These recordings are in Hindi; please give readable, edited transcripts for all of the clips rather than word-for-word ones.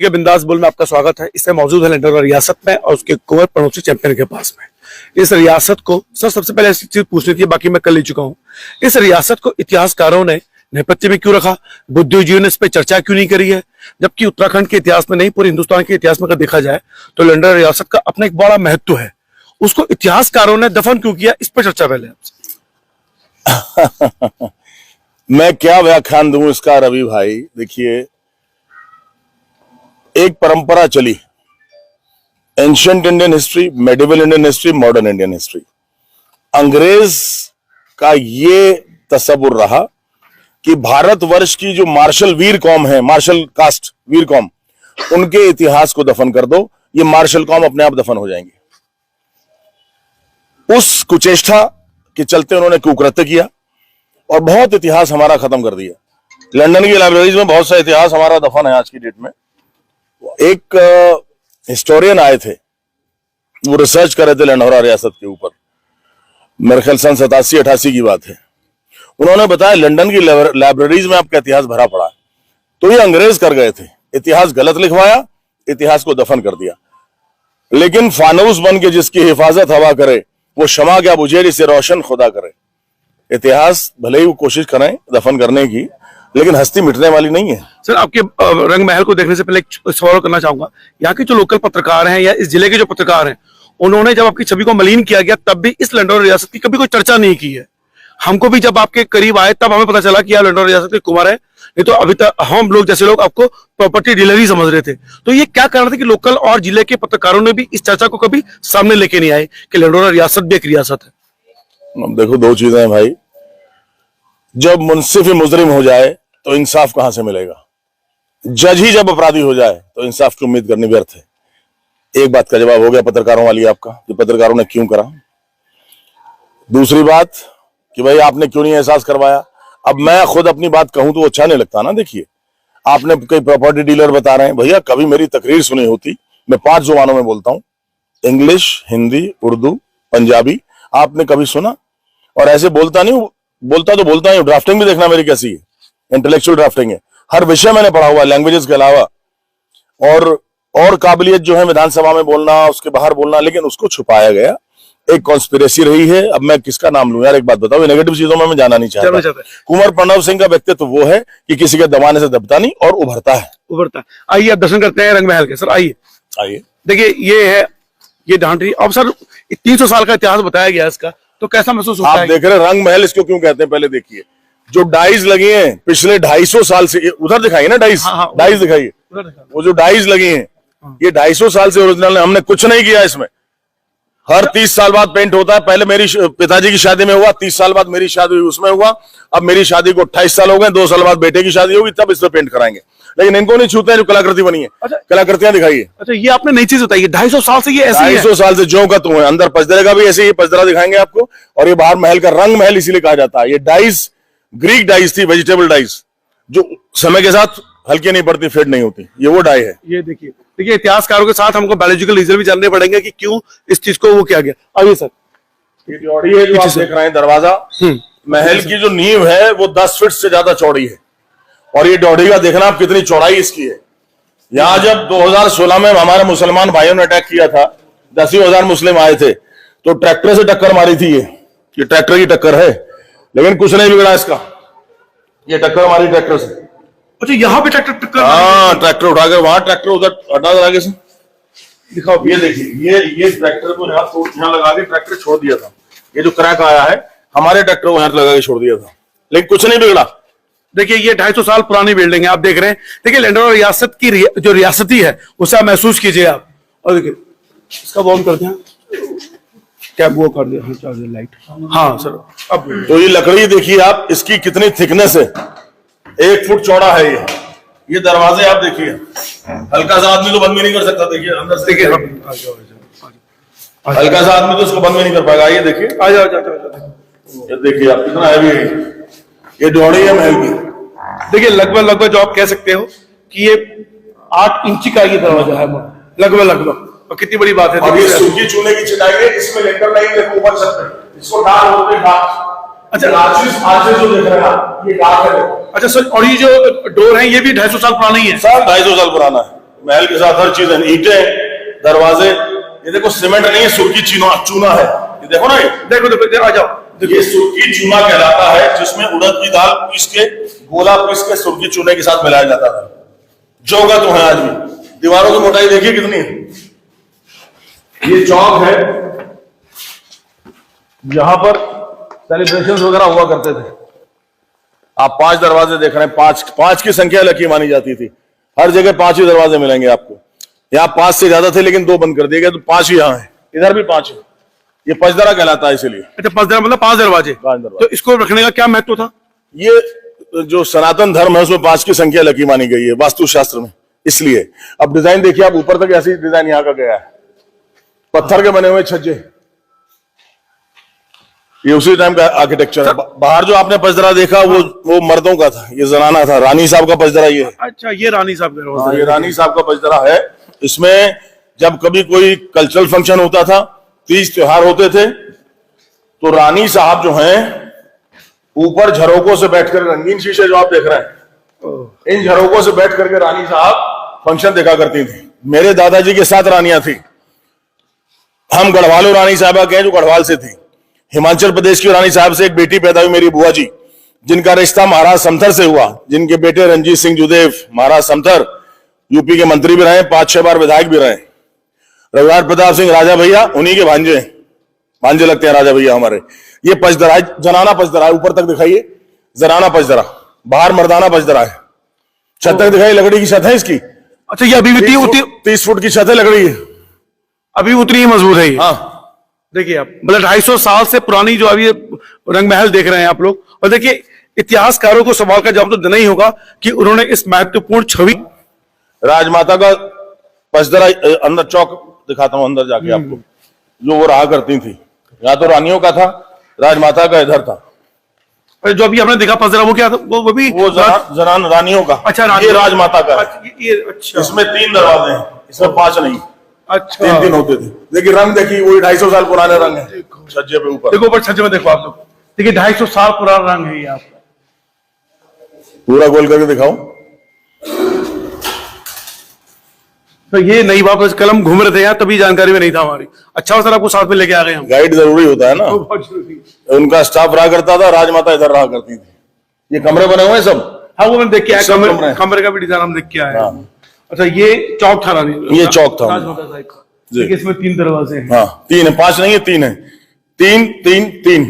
बिंदास बुल में आपका स्वागत है। इससे मौजूद है लंदन रियासत में और उसके कुंवर पड़ोसी चैंपियन के पास में। इस रियासत को सबसे पहले ऐसी चीज पूछनी थी, बाकी मैं कर ले चुका हूँ। इस रियासत को इतिहासकारों ने नेपथ्य में क्यों रखा, बुद्धिजीवियों ने इस पर चर्चा क्यों नहीं करी है, जबकि उत्तराखंड के इतिहास में नहीं पूरे हिंदुस्तान के इतिहास में अगर देखा जाए तो लंदन रियासत का अपना एक बड़ा महत्व है। उसको इतिहासकारों ने दफन क्यों किया, इस पर चर्चा पहले आपसे। मैं क्या व्याख्यान दूं इसका रवि भाई। देखिए, एक परंपरा चली, ancient Indian history, medieval Indian history, modern Indian history. अंग्रेज का ये तसव्वुर रहा कि भारतवर्ष की जो मार्शल वीर कौम है, मार्शल कास्ट वीर कौम, उनके इतिहास को दफन कर दो, ये मार्शल कौम अपने आप दफन हो जाएंगी। उस कुचेष्टा के चलते उन्होंने कुकृत्य किया और बहुत इतिहास हमारा खत्म कर दिया। लंदन की लाइब्रेरीज में बहुत सा इतिहास हमारा दफन है आज की डेट में। एक हिस्टोरियन आए थे, वो रिसर्च कर रहे थे लंढौरा रियासत के ऊपर, मेरे ख्याल सन 87-88 की बात है। उन्होंने बताया लंदन की लाइब्रेरीज में आपका इतिहास भरा पड़ा है। तो ये अंग्रेज कर गए थे, इतिहास गलत लिखवाया, इतिहास को दफन कर दिया। लेकिन फानूस बन के जिसकी हिफाजत हवा करे, वो शमा क्या बुझे जिसे रोशन खुदा करे। इतिहास भले ही वो कोशिश करें दफन करने की, लेकिन हस्ती मिटने वाली नहीं है। सर, आपके रंग महल को देखने से पहले एक सवाल करना चाहूंगा। यहाँ के जो लोकल पत्रकार हैं या इस जिले के जो पत्रकार हैं, उन्होंने जब आपकी छवि को मलिन किया गया तब भी इस लंढौरा रियासत की कभी कोई चर्चा नहीं की है। हमको भी जब आपके करीब आए तब हमें पता चला कि आप लंढौरा रियासत के कुंवर है, नहीं तो अभी तक हम लोग जैसे लोग आपको प्रॉपर्टी डीलर ही समझ रहे थे। तो ये क्या कारण था कि लोकल और जिले के पत्रकारों ने भी इस चर्चा को कभी सामने लेके नहीं आए कि लंढौरा रियासत भी एक रियासत है? देखो, दो चीजें हैं भाई। जब मुंसिफ ही मुजरिम हो जाए तो इंसाफ कहां से मिलेगा? जज ही जब अपराधी हो जाए तो इंसाफ की उम्मीद करनी व्यर्थ है। एक बात का जवाब हो गया पत्रकारों वाली आपका, कि पत्रकारों ने क्यों करा। दूसरी बात कि भाई आपने क्यों नहीं एहसास करवाया। अब मैं खुद अपनी बात कहूं तो अच्छा नहीं लगता ना। देखिए, आपने कई प्रॉपर्टी डीलर बता रहे हैं, भैया कभी मेरी तकरीर सुनी होती, मैं 5 जुबानों में बोलता हूं, इंग्लिश, हिंदी, उर्दू, पंजाबी, आपने कभी सुना? और ऐसे बोलता नहीं, बोलता तो बोलता ही। ड्राफ्टिंग भी देखना मेरी कैसी है, इंटेलेक्चुअल ड्राफ्टिंग है, हर विषय मैंने पढ़ा हुआ लैंग्वेजेस के अलावा, और काबिलियत जो है विधानसभा में बोलना, उसके बाहर बोलना, लेकिन उसको छुपाया गया। एक कॉन्स्पिरेसी रही है। अब मैं किसका नाम लूं यार, एक बात बताओ, नेगेटिव चीजों में मैं जाना नहीं चाहता। कुंवर प्रणव सिंह का व्यक्तित्व वो है कि किसी के दबाने से दबता नहीं और उभरता है। आइए अब दर्शन करते हैं रंग महल के। सर आइए। देखिए, ये है, ये ढांढरी। अब सर 300 साल का इतिहास बताया गया इसका, तो कैसा महसूस होता है? आप देख रहे हैं रंग महल इसको क्यों कहते हैं, पहले देखिए। जो डाइज लगी हैं पिछले 250 साल से, उधर दिखाइए ना डाइज। डाइज दिखाइए, वो जो डाइज लगी हैं, ये 250 साल से ओरिजिनल है। हमने कुछ नहीं किया इसमें। हर 30 साल बाद पेंट होता है। पहले मेरी पिताजी की शादी में हुआ, 30 साल बाद मेरी शादी हुई, उसमें हुआ। अब मेरी शादी को 28 साल हो गए, 2 साल बाद बेटे की शादी होगी, तब इसमें पेंट कराएंगे। लेकिन इनको नहीं छूते हैं जो कलाकृति बनी है। अच्छा, कलाकृतियां दिखाइए। अच्छा, ये आपने नई चीज बताई, 250 साल से ये ऐसे ही है। 250 साल से जो का तुम है। अंदर पजदरे का भी ऐसे ही पजदरा दिखाएंगे आपको। और ये बाहर महल का रंग महल इसीलिए कहा जाता है। ये डाइज ग्रीक डाइज थी, वेजिटेबल डाइज, जो समय के साथ हल्की नहीं पड़ती, फेड नहीं होती। ये वो डाई है। ये देखिए इतिहासकारों के साथ हमको बायोलॉजिकल रीजन भी जानने पड़ेंगे कि क्यों इस चीज को वो किया गया। आइए सर, ये चौड़ी है जो आप देख रहे हैं दरवाजा। महल की जो नींव है वो 10 फीट से ज्यादा चौड़ी है। और ये डोडी का देखना आप कितनी चौड़ाई इसकी है। यहाँ जब 2016 में हमारे मुसलमान भाइयों ने अटैक किया था, 10,000 मुस्लिम आए थे, तो ट्रैक्टर से टक्कर मारी थी। ये ट्रैक्टर की टक्कर है, लेकिन कुछ नहीं बिगड़ा इसका। ये टक्कर मारी ट्रैक्टर से। अच्छा, यहाँ पे ट्रैक्टर? हाँ, ट्रैक्टर उठाकर वहां, ट्रैक्टर उधर हटा दे आगे से। दिखाओ, ये देखिए, ये ट्रैक्टर को यहाँ लगा के ट्रैक्टर छोड़ दिया था। ये जो क्रैक आया है, हमारे ट्रैक्टर को यहाँ लगा के छोड़ दिया था, लेकिन कुछ नहीं बिगड़ा। देखिए, ये 250 साल पुरानी बिल्डिंग है, आप देख रहे हैं। देखिए, लंढौरा रियासत की जो रियासती है उसे आप महसूस कीजिए आप। और देखिए, इसका बॉन्ड कर दें, क्या वो कर दे, लाइट। हाँ सर, अब तो ये लकड़ी देखिए आप, इसकी कितनी थिकनेस है, 1 फुट चौड़ा है ये दरवाजे आप देखिए। हल्का सा आदमी तो बंद भी नहीं कर सकता। देखिए अंदर से, देखिए हल्का सा आदमी तो इसको बंद भी नहीं कर पाएगा। ये देखिए, आ जाओ। ये देखिए आप, कितना हैवी है ये डोड़ी है महल की। देखिए, लगभग जो आप कह सकते हो कि ये 8 इंची का ये दरवाजा है, लगभग। और कितनी बड़ी बात है। और ये सूखी चूने की चटाई है, इसमें लेकर नहीं ऊपर सकते, इसको डाल बोलते हैं। अच्छा, आर्चेस जो देख रहे हैं आप, ये डार्क है। अच्छा सर, और ये जो डोर है ये भी 250 साल पुराना ही है? सर 250 साल पुराना है। महल के साथ हर चीज है, ईंटें, दरवाजे, ये देखो सीमेंट नहीं है, सुर्खी चूना है, ये देखो ना, ये देखो आ जाओ, ये सुर्खी चूना कहलाता है, जिसमें उड़द की दाल पीस के, गोला पीस के सुर्खी चूने के साथ मिलाया जाता था। जोगा तो है आज भी। दीवारों की मोटाई देखिए कितनी है। ये चौक है, यहां पर सेलिब्रेशंस वगैरह हुआ करते थे। आप 5 दरवाजे देख रहे हैं, 5 की संख्या लकी मानी जाती थी। हर जगह 5 ही दरवाजे मिलेंगे आपको। यहाँ 5 से ज्यादा थे लेकिन 2 बंद कर दिए गए, तो 5 ही यहाँ है, इधर भी 5 है। ये पचदरा कहलाता है इसीलिए। अच्छा, पचदरा मतलब 5 दरवाजे। 5 दरवाजे। तो इसको रखने का क्या महत्व था? ये जो सनातन धर्म है उसमें 5 की संख्या लकी मानी गई है वास्तुशास्त्र में, इसलिए। अब डिजाइन देखिए आप, ऊपर तक ऐसी डिजाइन यहाँ का गया है, पत्थर के बने हुए छज्जे, ये उसी टाइम का आर्किटेक्चर है। बाहर जो आपने पचदरा देखा वो मर्दों का था, ये जनाना था। रानी साहब का पचदरा ये है। अच्छा, ये रानी साहब का, ये रानी साहब का पचदरा है। इसमें जब कभी कोई कल्चरल फंक्शन होता था, तीज त्योहार होते थे, तो रानी साहब जो हैं ऊपर झरोकों से बैठकर, रंगीन शीशे जो आप देख रहे हैं, इन झरोकों से बैठ करके रानी साहब फंक्शन देखा करती थी। मेरे दादाजी के 7 रानियां थी। हम गढ़वालो रानी साहबा के हैं जो गढ़वाल से थी। हिमाचल प्रदेश की रानी साहब से एक बेटी पैदा हुई, मेरी बुआ जी, जिनका रिश्ता महाराज समथर से हुआ, जिनके बेटे रंजीत सिंह जुदेव महाराज समथर यूपी के मंत्री भी रहे, 5-6 बार विधायक भी रहे। रघुनाथ प्रताप सिंह राजा भैया उन्हीं के भांजे लगते हैं राजा भैया हमारे। ये पचदरा, जनाना पचदरा है, ऊपर तक दिखाइए, जनाना पचदरा, बाहर मर्दाना पचदरा है। छत तक दिखाई, लकड़ी की छत है इसकी। अच्छा, ये अभी भी 30 फुट की छत है, लकड़ी है, अभी उतनी ही मजबूत है ये। हाँ। देखिए आप, मतलब 250 साल से पुरानी जो अभी रंग महल देख रहे हैं आप लोग। और देखिए, इतिहासकारों को सवाल का जवाब तो देना ही होगा कि उन्होंने इस महत्वपूर्ण छवि, राजमाता का पचदरा, अंदर चौक दिखाता हूं अंदर जाके आपको, जो वो रहा करती थी। यहाँ तो रानियों का था, राजमाता का इधर था। जो अभी हमने देखा पचदरा, वो क्या था? वो भी जनान रानियों का। अच्छा, ये राजमाता का है। अच्छा, इसमें 3 दरवाजे हैं, इसमें 5 नहीं। अच्छा, 3 होते थे। देखिए रंग देखिए, वही 250 साल पुराने रंग है छज्जे पे ऊपर। देखो ऊपर छज्जे में देखो आप लोग, देखिए 250 साल पुराना रंग है ये आपका। पूरा गोल करके दिखाऊं? तो ये नई बात, कलम घूम रहे थे यहाँ, तभी जानकारी में नहीं था हमारी। अच्छा सर, आपको साथ में लेके आ गए हम। गाइड जरूरी होता है ना, बहुत जरूरी। उनका स्टाफ रहा करता था, राजमाता इधर रहा करती थी। ये कमरे बने हुए हैं सब। हाँ, वो मैंने देख के आया, कमरे। कमरे का भी डिजाइन हम देख के आए। हाँ। अच्छा, ये चौक था रानी, ये चौक था राजमाता साहिब का। देखिए इसमें 3 दरवाजे हैं। हाँ, 3 है, 5 नहीं है, 3 है। 3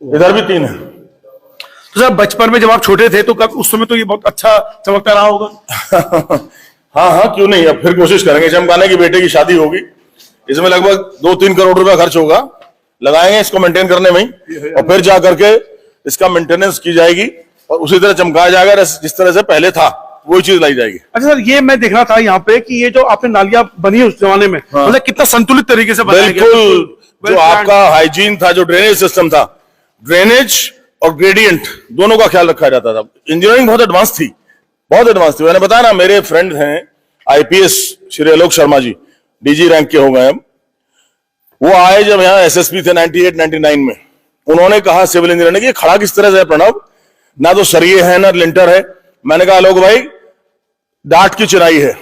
इधर भी 3 है। तो सर, बचपन में जब आप छोटे थे तो कब, उस समय तो ये बहुत अच्छा चमकता रहा होगा। हाँ, क्यों नहीं। अब फिर कोशिश करेंगे, चमकाने की बेटे की शादी होगी, इसमें लगभग 2-3 करोड़ रुपया खर्च होगा, लगाएंगे इसको मेंटेन करने में ही, और फिर जा करके इसका मेंटेनेंस की जाएगी और उसी तरह चमकाया जाएगा जिस तरह से पहले था, वही चीज लाई जाएगी। अच्छा सर, ये मैं देखना था यहाँ पे कि ये जो आपने नालियां बनी उस जमाने में, मतलब कितना संतुलित तरीके से बनाया गया। बिल्कुल, जो आपका हाइजीन था, जो ड्रेनेज सिस्टम था, ड्रेनेज और ग्रेडियंट दोनों का ख्याल रखा जाता था। इंजीनियरिंग बहुत एडवांस थी, बहुत एडवांस थी। मैंने बताया ना, मेरे फ्रेंड हैं IPS Shri Alok Sharma ji, DG rank के हो गए हम। वो आए जब यहाँ एसएसपी थे 98-99 में, उन्होंने कहा सिविल इंजीनियर ने कि खड़ा किस तरह से प्रणव, ना तो सरिये है ना लिंटर है। मैंने कहा आलोक भाई, डाट की चिनाई है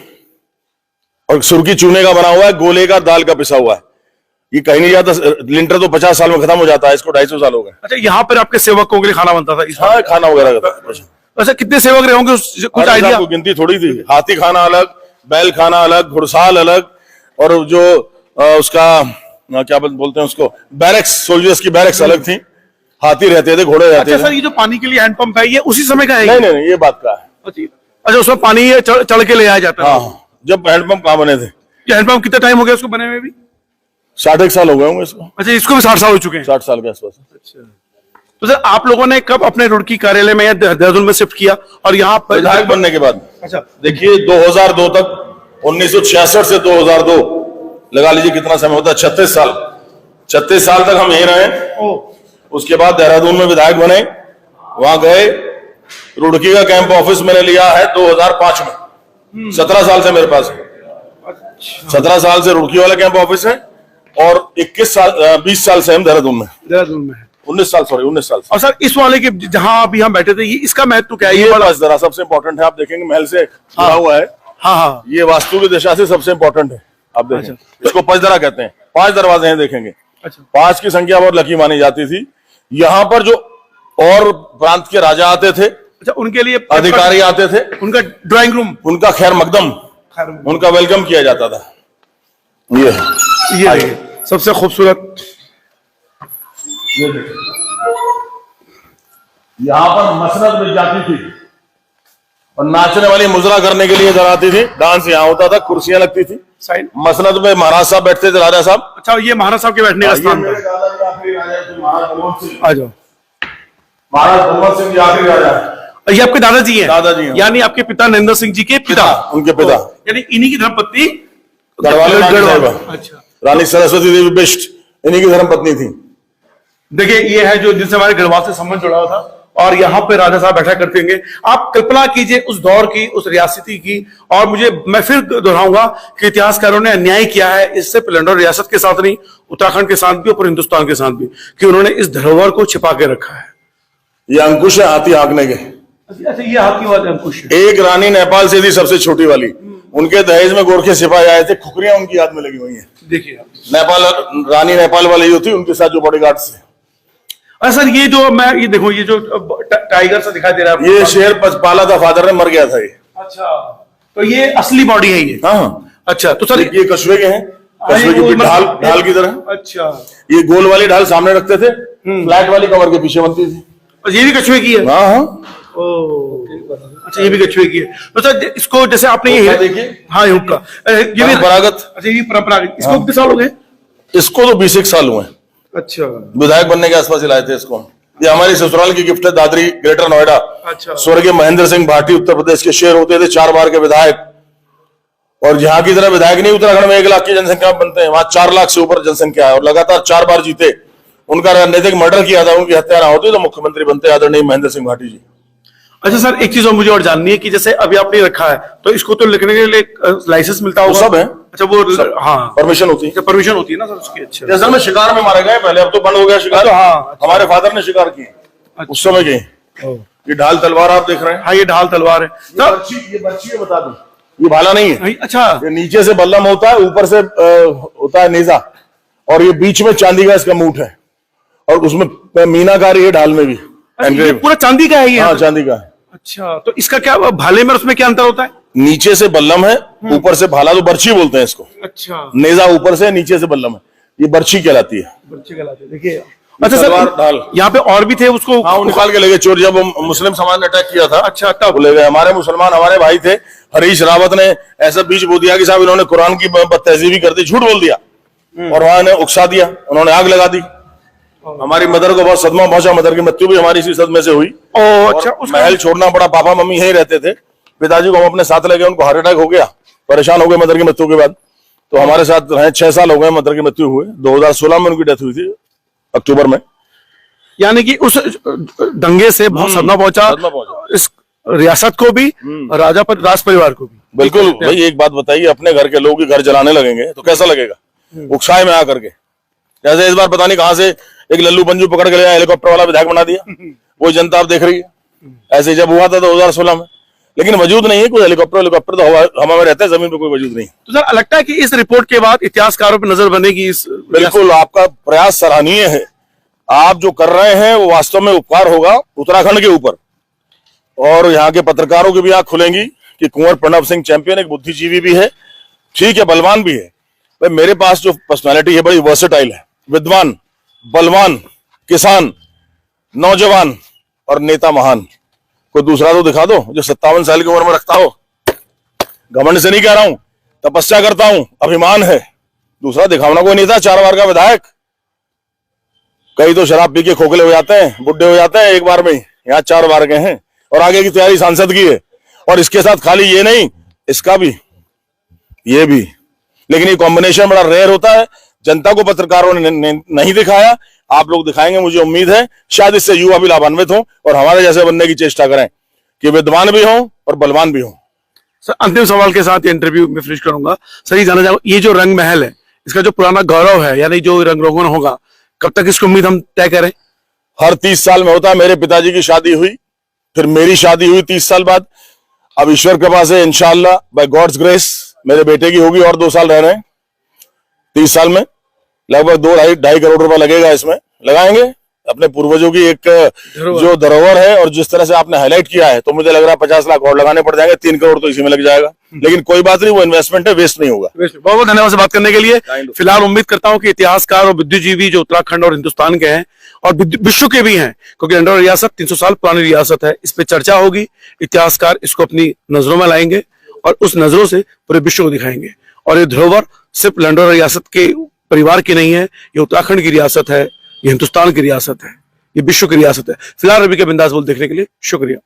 और सुर्खी चूने का बना हुआ है, गोले का दाल का पिसा हुआ है, ये कहीं नहीं जाता। लिंटर तो 50 साल में खत्म हो जाता है, इसको 250 साल हो गए। अच्छा, यहाँ पर आपके सेवकों के लिए खाना बनता था? हाँ, खाना वगैरह का। अच्छा, कितने सेवक रहे होंगे, कुछ आइडिया? गिनती थोड़ी थी। हाथी खाना अलग, बैल खाना अलग, घुड़साल अलग, और जो उसका क्या बोलते हैं उसको, बैरक्स, सोल्जर्स की बैरक्स अलग थी। हाथी रहते थे, घोड़े रहते थे। अच्छा सर, ये जो पानी के लिए हैंडपंप है, ये उसी समय का है? नहीं, ये बात का है। अच्छा, उसमें पानी चढ़ के ले आया जाता है? हाँ, जब हैंडपंप कहाँ बने थे? ये हैंडपंप कितना टाइम हो गया उसको बने हुए भी? 60 साल हो गए होंगे इसको। अच्छा, इसको भी 60 साल हो चुके हैं? 60 साल के आसपास। अच्छा, तो सर आप लोगों ने कब अपने रुड़की कार्यालय में या देहरादून में शिफ्ट किया, और यहाँ पर विधायक बनने के बाद? अच्छा, देखिए 2002 तक, 1966 से 2002 लगा लीजिए कितना समय होता है, 36 साल। 36 साल तक हम यहीं रहे। उसके बाद देहरादून में विधायक बने, वहां गए। रुड़की का कैंप ऑफिस मैंने लिया है 2005 में। 17 साल से मेरे पास है। 17 साल से रुड़की वाला कैंप ऑफिस है, और 20 साल से हम देहरादून में है। 19 साल। और सर, इस वाले के जहां अभी हम बैठे थे, ये इसका महत्व क्या है? ये बड़ा जरा सबसे इंपॉर्टेंट है, आप देखेंगे महल से जुड़ा हुआ है। हाँ हाँ। ये वास्तु की दिशा से सबसे इंपॉर्टेंट है। आप देखें, इसको पंचदरा कहते हैं। 5 दरवाजे हैं, देखेंगे। अच्छा। 5 की संख्या बहुत लकी मानी जाती थी। यहाँ पर जो और प्रांत के राजा आते थे, अच्छा, उनके लिए अधिकारी आते थे, उनका ड्राइंग रूम, उनका खैर मकदम, उनका वेलकम किया जाता था। ये देखिए सबसे खूबसूरत। यहाँ पर मसनद मिल जाती थी और नाचने वाली मुजरा करने के लिए इधर आती थी। डांस यहाँ होता था, कुर्सियां लगती थी साइड। मसनद में महाराज साहब बैठते थे, राजा साहब। अच्छा, ये महाराज साहब के बैठने का स्थान था। आ जाओ। महाराज बलवंत सिंह जी आखिरी राजा है। ये आपके दादाजी हैं? दादाजी हैं। यानी आपके पिता नरेंद्र सिंह जी के पिता, उनके पिता, यानी इन्हीं की धर्मपत्नी गढ़वाल गढ़वाल। अच्छा, रानी सरस्वती देवी बिष्ट इन्हीं की धर्मपत्नी थी। देखिए ये है जो जिनसे हमारे गढ़वाल से संबंध जुड़ा हुआ था, और यहाँ पे राजा साहब बैठा करते होंगे। आप कल्पना कीजिए उस दौर की, उस रियासती की। और मैं फिर दोहराऊंगा कि इतिहासकारों ने अन्याय किया है इससे लंडौर रियासत के साथ नहीं, उत्तराखंड के साथ भी और हिंदुस्तान के साथ भी, कि उन्होंने इस धरोहर को छिपा के रखा है। ये अंकुश है हाथी हाँकने के। अच्छा, ये हाथी वाले अंकुश है। एक रानी नेपाल से थी, सबसे छोटी वाली। उनके दहेज में गोरखे सिपाही आए थे, खुकरियां उनकी याद में लगी हुई हैं। देखिए नेपाल रानी, नेपाल वाली जो थी, उनके साथ जो बॉडीगार्ड थे। सर ये जो ये देखो, ये जो टाइगर सा दिखाई दे रहा है, ये शेर पाला था, फादर ने, मर गया था ये। अच्छा, तो ये असली बॉडी है ये? हाँ। अच्छा, तो सर ये कछुए के हैं, कछुए की ढाल की तरह। अच्छा, ये गोल वाली ढाल सामने रखते थे, फ्लैट वाली कमर के पीछे बनती थी। और ये भी कछुए की है? हाँ हाँ। अच्छा, ये भी कछुए की है। तो सर इसको जैसे आपने ये देखिए, हाँ ये हुक्का, ये भी परंपरागत। अच्छा, ये परंपरागत। इसको कितने साल हो गए? इसको तो 20 साल हुए। अच्छा, विधायक बनने के आसपास लाए थे इसको। ये हमारी ससुराल की गिफ्ट है, दादरी, ग्रेटर नोएडा। अच्छा। स्वर्गीय महेंद्र सिंह भाटी उत्तर प्रदेश के शेर होते थे, 4 बार के विधायक। और यहाँ की तरह विधायक नहीं, उत्तराखंड में 1 लाख की जनसंख्या बनते हैं, वहां 4 लाख से ऊपर जनसंख्या है, और लगातार 4 बार जीते। उनका राजनीतिक मर्डर किया था, उनकी हत्या ना होती तो मुख्यमंत्री बनते आदरणीय महेंद्र सिंह भाटी जी। अच्छा सर, एक चीज और मुझे और जाननी है कि जैसे अभी आपने रखा है, तो इसको तो लिखने के लिए लाइसेंस मिलता होगा? सब है। अच्छा, वो हाँ, परमिशन होती है। परमिशन होती है ना सर उसकी? अच्छा, असल में शिकार में मारे गए पहले, अब तो बंद हो गया शिकार। हाँ, हमारे फादर ने शिकार किए उस समय के। ये ढाल तलवार आप देख रहे हैं? हाँ, ये ढाल तलवार है। ये बच्ची है, बता दूं, ये भाला नहीं है। अच्छा, ये नीचे से बल्लम होता है, ऊपर से होता है नेजा, और ये बीच में चांदी का इसका मूठ है, और उसमें मीनाकारी है ढाल में भी। ये पूरा चांदी का है ये? हाँ, चांदी का है। अच्छा, तो इसका क्या भाले में उसमें क्या अंतर होता है? नीचे से बल्लम है, ऊपर से भाला, तो बर्छी बोलते हैं इसको। अच्छा, नेजा ऊपर से, नीचे से बल्लम है, ये बर्छी कहलाती है। बर्छी कहलाती है। देखिए, अच्छा सर, यहाँ पे और भी थे उसको? हाँ, निकाल के ले गए चोर, जब मुस्लिम समाज ने अटैक किया था। अच्छा, तब ले गए। हमारे मुसलमान हमारे भाई थे, हरीश रावत ने ऐसा बीच बो दिया कि साहब इन्होंने कुरान की बदतहजीबी कर दी, झूठ बोल दिया, और वहां ने उकसा दिया, उन्होंने आग लगा दी। हमारी मदर को बहुत सदमा पहुंचा, मदर की मृत्यु भी हमारी इसी सदमे से हुई। अच्छा, महल छोड़ना पड़ा, पापा मम्मी यहीं रहते थे। पिताजी को हम अपने साथ ले गए, उनको हार्ट अटैक हो गया, परेशान हो गए मदर की मृत्यु के बाद। तो हमारे साथ रहे, 6 साल हो गए मदर की मृत्यु हुए। 2016 में उनकी डेथ हुई थी, अक्टूबर में। यानी कि उस दंगे से बहुत सदमा पहुंचा इस रियासत को भी, राज परिवार को भी। बिल्कुल भाई, एक बात बताइए, अपने घर के लोग ही घर जलाने लगेंगे तो कैसा लगेगा? उकसाए में आकर के। जैसे इस बार पता नहीं कहां से एक लल्लू पंजू पकड़ के ले आया, हेलीकॉप्टर वाला विधायक बना दिया। वो जनता आप देख रही है। ऐसे जब हुआ था 2016 में, लेकिन वजूद नहीं है कोई हेलीकॉप्टर तो हवा में रहता है, जमीन पे कोई वजूद नहीं। तो सर लगता है कि इस रिपोर्ट के बाद इतिहासकारों पर नजर बनेगी इस? बिल्कुल, आपका प्रयास सराहनीय है। आप जो कर रहे हैं वो वास्तव में उपकार होगा उत्तराखंड के ऊपर, और यहाँ के पत्रकारों की भी आंख खुलेंगी कि कुंवर प्रणब सिंह चैंपियन एक बुद्धिजीवी भी है, ठीक है, बलवान भी है। भाई मेरे पास जो पर्सनालिटी है बड़ी वर्सेटाइल है, विद्वान, बलवान, किसान, नौजवान और नेता महान। कोई दूसरा तो दिखा दो जो 57 साल की उम्र में रखता हो। घमंड से नहीं कह रहा हूं, तपस्या करता हूं, अभिमान है। दूसरा दिखावना कोई नेता, 4 बार का विधायक। कई तो शराब पी के खोखले हो जाते हैं, बुढ़े हो जाते हैं एक बार में। यहाँ 4 बार के हैं, और आगे की तैयारी सांसद की है। और इसके साथ खाली ये नहीं, इसका भी, ये भी। लेकिन ये कॉम्बिनेशन बड़ा रेयर होता है, जनता को पत्रकारों ने नहीं दिखाया। आप लोग दिखाएंगे, मुझे उम्मीद है। शायद इससे युवा भी लाभान्वित हो और हमारे जैसे बनने की चेष्टा करें कि विद्वान भी हो और बलवान भी हो। सर अंतिम सवाल के साथ इंटरव्यू में फिनिश करूंगा। सर ये जानना चाहूंगा, ये जो रंग महल है, इसका जो पुराना गौरव है, यानी जो रंग रोगन होगा, कब तक इसकी उम्मीद हम तय करें? हर 30 साल में होता है। मेरे पिताजी की शादी हुई, फिर मेरी शादी हुई 30 साल बाद। अब ईश्वर कृपा से इंशाल्लाह बाय गॉड्स ग्रेस मेरे बेटे की होगी और 2 साल रह रहे हैं। 30 साल में लगभग 2-2.5 करोड़ रुपए लगेगा, इसमें लगाएंगे। अपने पूर्वजों की एक जो धरोहर है और जिस तरह से आपने हाईलाइट किया है, तो मुझे लग रहा है 50 लाख और लगाने पड़ जाएंगे, 3 करोड़ तो इसी में लग जाएगा। लेकिन कोई बात नहीं, वो इन्वेस्टमेंट है, वेस्ट नहीं होगा। बहुत बहुत धन्यवाद से बात करने के लिए। फिलहाल उम्मीद करता हूं कि इतिहासकार और बुद्धिजीवी जो उत्तराखंड और हिंदुस्तान के हैं और विश्व के भी हैं, क्योंकि लंडौर रियासत 300 साल पुरानी रियासत है, इस पे चर्चा होगी। इतिहासकार इसको अपनी नजरों में लाएंगे और उस नजरों से पूरे विश्व को दिखाएंगे। और ये धरोहर सिर्फ लंडौर रियासत के परिवार की नहीं है, ये उत्तराखंड की रियासत है, ये हिंदुस्तान की रियासत है, ये विश्व की रियासत है। फिलहाल रवि के बिंदास बोल देखने के लिए शुक्रिया।